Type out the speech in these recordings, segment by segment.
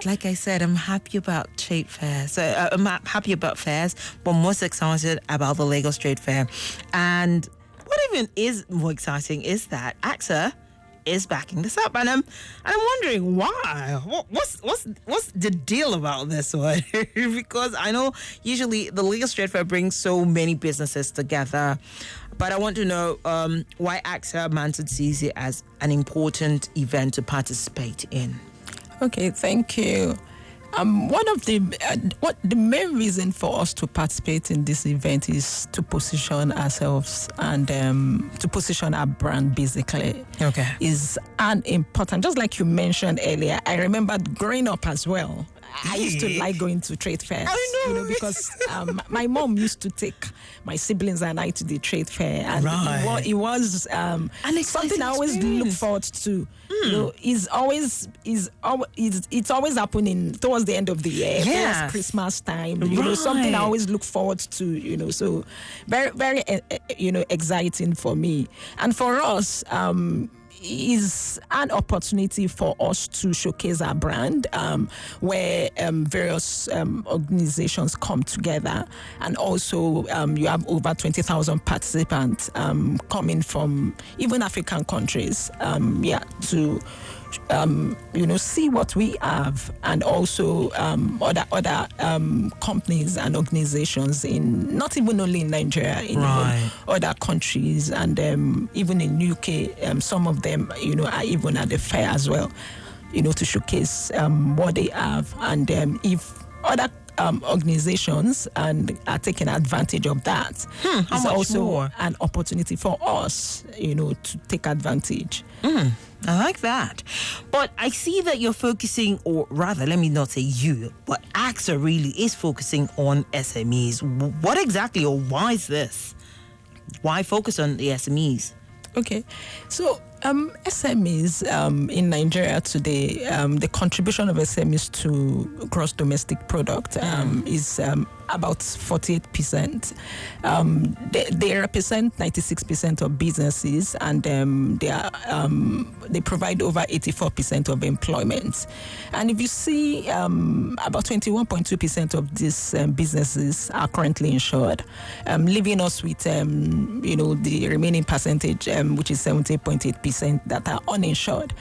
Like I said, I'm happy about trade fairs. So I'm happy about fairs, but most excited about the Lagos Trade Fair. And what even is more exciting is that AXA is backing this up, and I'm wondering why. What's the deal about this one? Because I know usually the Lagos Trade Fair brings so many businesses together, but I want to know why AXA Mansard sees it as an important event to participate in. Okay, thank you. One of the main reason for us to participate in this event is to position ourselves and to position our brand, basically. Okay. Is an important, just like you mentioned earlier. I remember growing up as well. I used to like going to trade fairs. I know. Because my mom used to take my siblings and I to the trade fair, and Right. it was An exciting something I always look experience. forward to. It's always happening towards the end of the year, Yes. towards Christmas time. Right. Something I always look forward to. So very, very, exciting for me, and for us. Is an opportunity for us to showcase our brand, where various organizations come together, and also you have over 20,000 participants coming from even African countries, to see what we have, and also other companies and organizations in not even only in Nigeria, in even other countries, and even in UK. Some of them, are even at the fair as well, to showcase what they have, and if other organizations and are taking advantage of that, it's also more? an opportunity for us, to take advantage. I like that. But I see that you're focusing, or rather, let me not say you, but AXA really is focusing on SMEs. What exactly, or why is this? Why focus on the SMEs? Okay, so SMEs in Nigeria today, the contribution of SMEs to gross domestic product is about 48%. They represent 96% of businesses, and they provide over 84% of employment. And if you see, about 21.2% of these businesses are currently insured, leaving us with the remaining percentage, which is 70.8%. That are uninsured,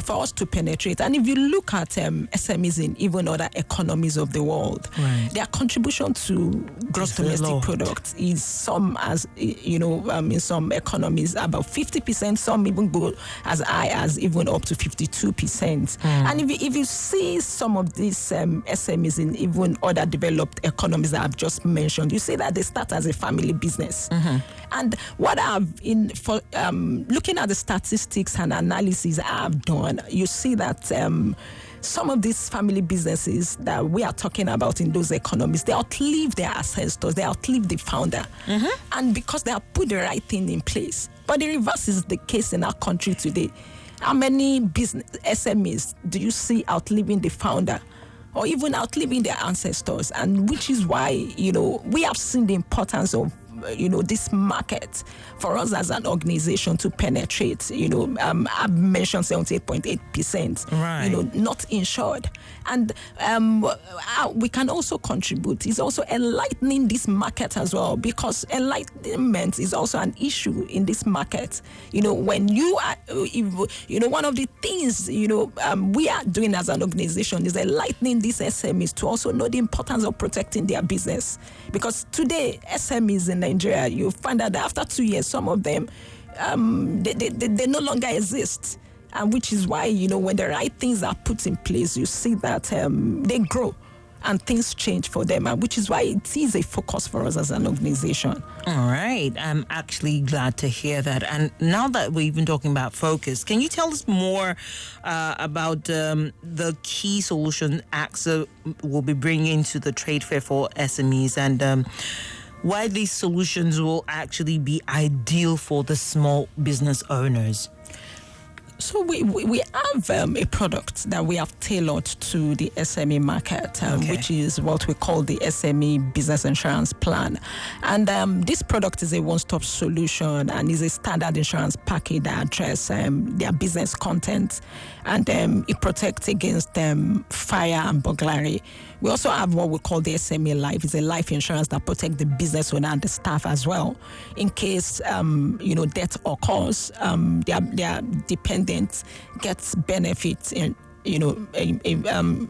for us to penetrate. And if you look at SMEs in even other economies of the world, their contribution to gross domestic product is some as in some economies about 50%. Some even go as high as even up to 52%. And if you see some of these SMEs in even other developed economies that I've just mentioned, you see that they start as a family business. And what looking at the statistics and analysis I've done, you see that some of these family businesses that we are talking about in those economies, they outlive their ancestors, they outlive the founder. And because they have put the right thing in place. But the reverse is the case in our country today. How many business SMEs do you see outliving the founder, or even outliving their ancestors? And which is why, we have seen the importance of this market for us as an organization to penetrate. I've mentioned 78.8%, not insured. And we can also contribute. It's also enlightening this market as well, because enlightenment is also an issue in this market. When you are, one of the things, we are doing as an organization is enlightening these SMEs to also know the importance of protecting their business. Because today, SMEs in Nigeria, you find out that after 2 years, some of them, they no longer exist. And which is why, when the right things are put in place, you see that they grow and things change for them, and which is why it is a focus for us as an organization. All right. I'm actually glad to hear that. And now that we've been talking about focus, can you tell us more about the key solution AXA will be bringing to the trade fair for SMEs, and why these solutions will actually be ideal for the small business owners? So we have a product that we have tailored to the SME market, which is what we call the SME Business Insurance Plan. And this product is a one-stop solution and is a standard insurance package that addresses their business content and it protects against fire and burglary. We also have what we call the SME Life. It's a life insurance that protects the business owner and the staff as well, in case death occurs. Their dependents gets benefits in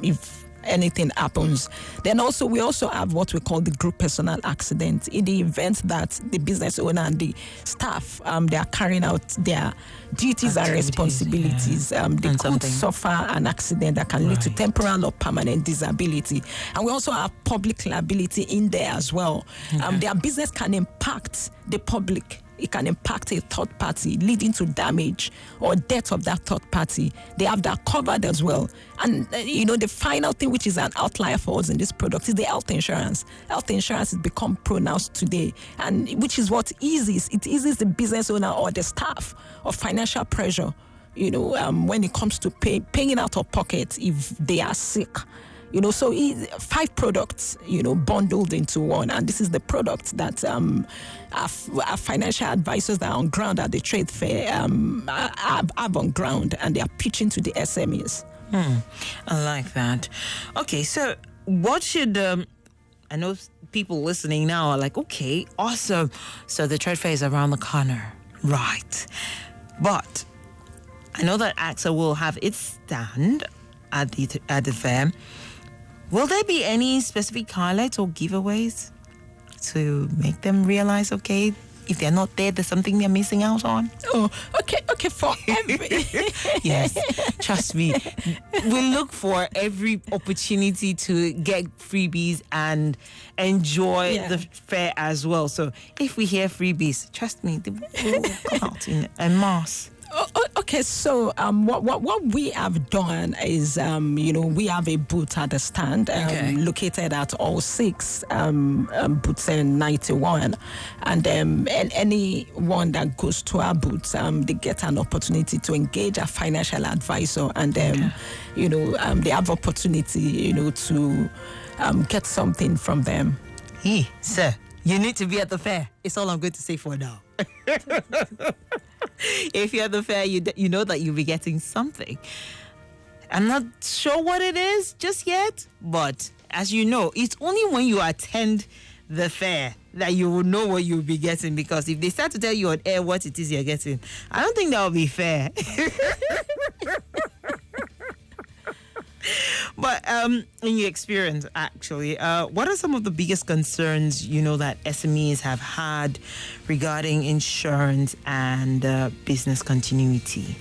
if anything happens. Then also we also have what we call the group personal accident. In the event that the business owner and the staff they are carrying out their duties and responsibilities, they could suffer an accident that can lead to temporal or permanent disability. And we also have public liability in there as well. Their business can impact the public. It can impact a third party, leading to damage or death of that third party. They have that covered as well. And, the final thing, which is an outlier for us in this product, is the health insurance. Health insurance has become pronounced today, and which is what eases the business owner or the staff of financial pressure, when it comes to paying out of pocket if they are sick. So 5 products, bundled into one. And this is the product that our financial advisors that are on ground at the trade fair have on ground, and they are pitching to the SMEs. I like that. Okay, so what should... I know people listening now are like, okay, awesome. So the trade fair is around the corner. Right. But I know that AXA will have its stand at the fair. Will there be any specific highlights or giveaways to make them realize, okay, if they're not there, there's something they're missing out on? Oh, okay, for every... Yes, trust me. We look for every opportunity to get freebies and enjoy the fair as well. So if we hear freebies, trust me, they will come out in mass. Okay, so what we have done is, we have a booth at the stand located at all 6 booths in 91, and anyone that goes to our booths, they get an opportunity to engage a financial advisor, and they have opportunity, to get something from them. Hey, sir, you need to be at the fair. It's all I'm going to say for now. If you're at the fair, you know that you'll be getting something. I'm not sure what it is just yet, but as you know, it's only when you attend the fair that you will know what you'll be getting, because if they start to tell you on air what it is you're getting, I don't think that will be fair. But in your experience, actually, what are some of the biggest concerns, that SMEs have had regarding insurance and business continuity?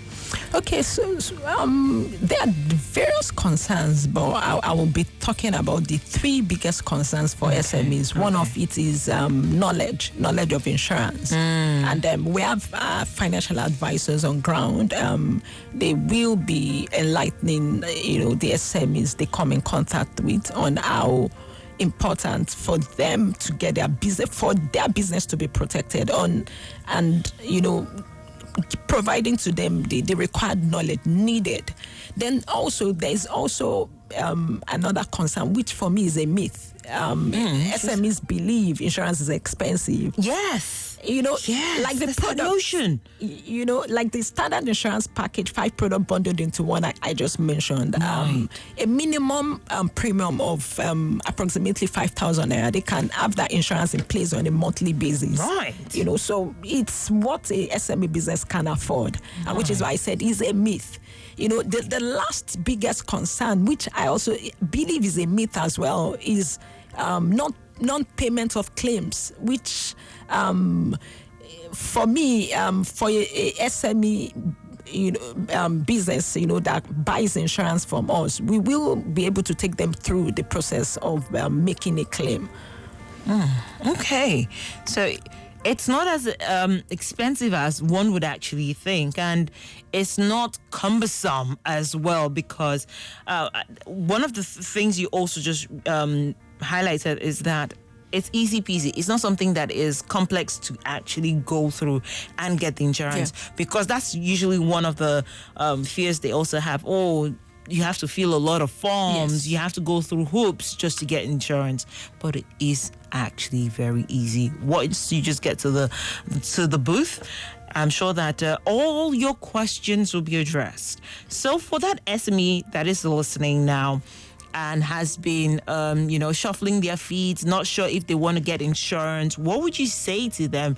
Okay, so there are various concerns, but I will be talking about the 3 biggest concerns for SMEs. One of it is knowledge of insurance. And we have financial advisors on ground. They will be enlightening, the SMEs they come in contact with on how important for them to get their business to be protected on, and providing to them the required knowledge needed. Then also there's also another concern, which for me is a myth. SMEs believe insurance is expensive. Yes. Like the product notion. Like the standard insurance package, 5 product bundled into one I just mentioned. Right. A minimum premium of approximately 5,000 naira. They can have that insurance in place on a monthly basis. Right. So it's what a SME business can afford, and which is why I said is a myth. The last biggest concern, which I also believe is a myth as well, is non-payment of claims, which for me, for a SME business, that buys insurance from us, we will be able to take them through the process of making a claim. Okay, so it's not as expensive as one would actually think, and it's not cumbersome as well, because one of the things you also just highlighted is that it's easy peasy. It's not something that is complex to actually go through and get the insurance, because that's usually one of the fears they also have. Oh, you have to fill a lot of forms. You have to go through hoops just to get insurance. But it is actually very easy. Once you just get to the booth I'm sure that all your questions will be addressed. So for that SME that is listening now and has been, shuffling their feet, not sure if they want to get insurance, what would you say to them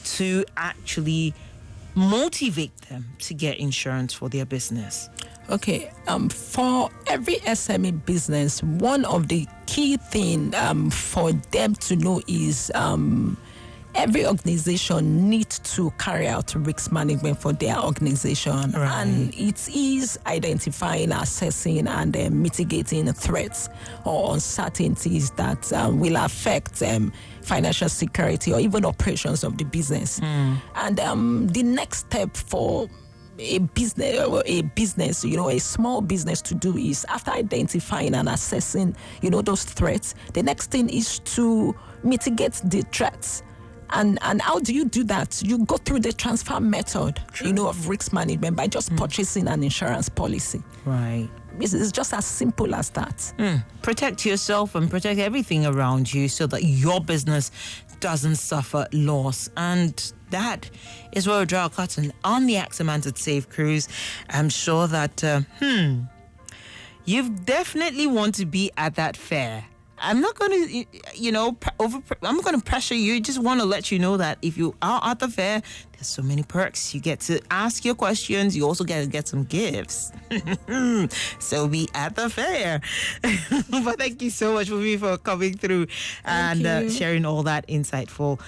to actually motivate them to get insurance for their business? Okay, for every SME business, one of the key things for them to know is every organization needs to carry out risk management for their organization. Right. And it is identifying, assessing, and mitigating threats or uncertainties that will affect financial security or even operations of the business. And the next step for a business, a small business to do is, after identifying and assessing, those threats, the next thing is to mitigate the threats. And how do you do that? You go through the transfer method, of risk management by just purchasing an insurance policy. Right. It's just as simple as that. Protect yourself and protect everything around you so that your business doesn't suffer loss. And that is where we draw a curtain on the Mansard Safe Cruise. I'm sure that you definitely want to be at that fair. I'm not going to, I'm going to pressure you. Just want to let you know that if you are at the fair, there's so many perks. You get to ask your questions. You also get some gifts. So be at the fair. But thank you so much, Funmi, for coming through and sharing all that insightful,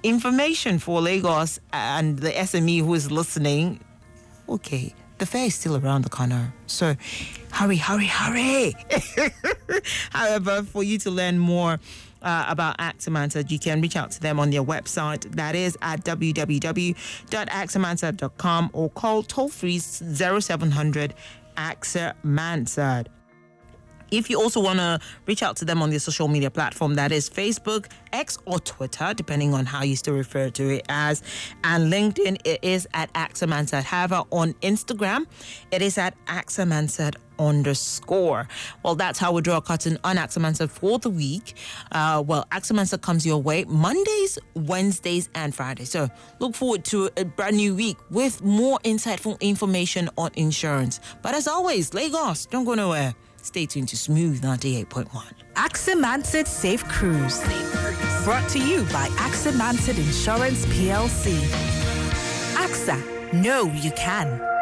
information for Lagos and the SME who is listening. Okay. The fair is still around the corner, so hurry. However, for you to learn more about Mansard, you can reach out to them on their website. That is at www.axamansard.com or call toll-free 0700 Mansard. If you also want to reach out to them on their social media platform, that is Facebook, X, or Twitter, depending on how you still refer to it as. And LinkedIn, it is at Mansard. However, on Instagram, it is at @. Well, that's how we draw a curtain on Mansard for the week. Mansard comes your way Mondays, Wednesdays, and Fridays. So look forward to a brand new week with more insightful information on insurance. But as always, Lagos, don't go nowhere. Stay tuned to Smooth 98.1. Mansard Safe Cruise. Brought to you by Mansard Insurance PLC. AXA, know you can.